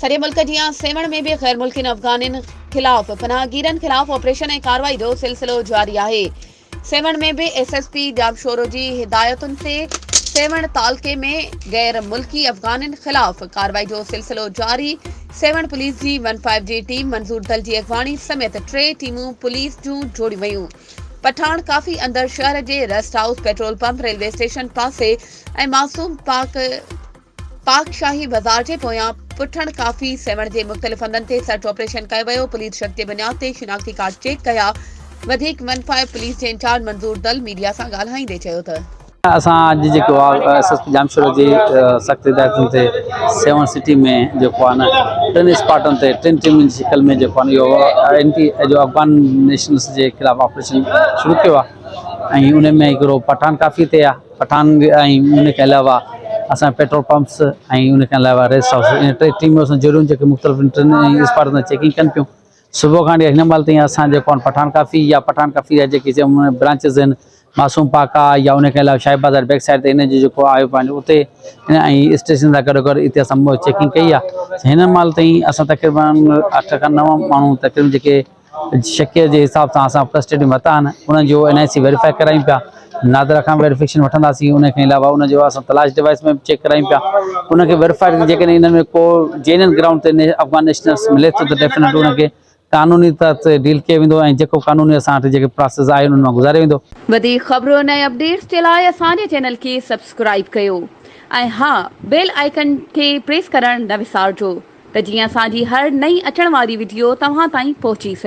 सॼे मुल्क जियां सेवण में भी गैर मुल्किन अफ़गानिन खिलाफ़ पनाहगीरन खिलाफ़ ऑपरेशन ऐं कार्रवाई जो सिलसिलो जारी आहे। सेवण में भी SSP जाबशोरो जी हिदायतुनि ते सेवण तालके में गैर मुल्की अफ़गानिन खिलाफ़ कार्रवाई जो सिलसिलो जारी। सेवण पुलिस जी 15G टीम मंज़ूर दल जी अॻवानी समेत 3 टीमूं पुलिस जूं जोड़ी वयूं। पठान काफ़ी अंदर शहर जे rest house, petrol pump, railway station पासे ऐं मासूम पाकशाही बाज़ार जे पोयां पुठण काफ़ी सेवण जे मुख़्तलिफ़ हंधनि ते सर्च ऑपरेशन कयो वियो। पुलिस शक जे बुनियाद ते शिनाख्ती कार्ड चेक कया। वधीक 15 पुलिस जे इंचार्ज मंज़ूर दल मीडिया सां ॻाल्हाईंदे चयो त असां अॼु जेको आहे SSP जामशोरो जी सख़्त हिदायतुनि ते सेवन सिटी में जेको आहे न 3 स्पॉटनि ते 3 टीमुनि जी शिकल में जेको आहे इहो जो अफ़गान नेशनल्स जे ख़िलाफ़ु ऑपरेशन शुरू कयो आहे ऐं उन में हिकिड़ो पठान काफ़ी ते आहे। पठान ऐं उनखे अलावा असां पेट्रोल पंप्स ऐं उनखे अलावा रेस्ट हाउस इन 3 टीमूं असां जरूर जेके मुख़्तलिफ़ 3 स्पॉटनि ते चेकिंग कनि पियूं। सुबुह खां हिन महिल ताईं असां जेको आहे पठान काफ़ी या पठान काफ़ी जा जेके ब्रांचिस आहिनि, मासूम पाक आहे या उनखे अलावा शाही बाज़ार बैक साइड ते इन जो जेको आहे पंहिंजो उते ऐं स्टेशन सां गॾो गॾु हिते असां चेकिंग कई आहे। हिन महिल ताईं असां तक़रीबन 8 खां 9 माण्हू तक़रीबन जेके शक जे हिसाब सां असां कस्टडी में वरिता आहिनि उन्हनि जो NIC वेरीफाई करायूं पिया। नादरा खां वेरिफिकेशन वठंदासीं। उनखे अलावा उनजो असां तलाश डिवाइस में चेक करायूं पिया। उनखे वेरीफाई जेकॾहिं इन्हनि में को जेन्युइन ग्राउंड ते अफ़गान नेशनल्स मिले थो त डेफिनेट उनखे कानूनी तौर ते डील कयो वेंदो ऐं जेको कानूनी असां वटि जेके प्रोसेस आहे उन्हनि मां गुज़ारे वेंदो। वधीक ख़बरुनि ऐं अपडेट्स जे लाइ असांजे चैनल खे सब्सक्राइब कयो ऐं हा, बेल आइकन खे प्रेस करणु न विसारिजो त जीअं असांजी हर नई अचण वारी वीडियो तव्हां ताईं पहुची सघे।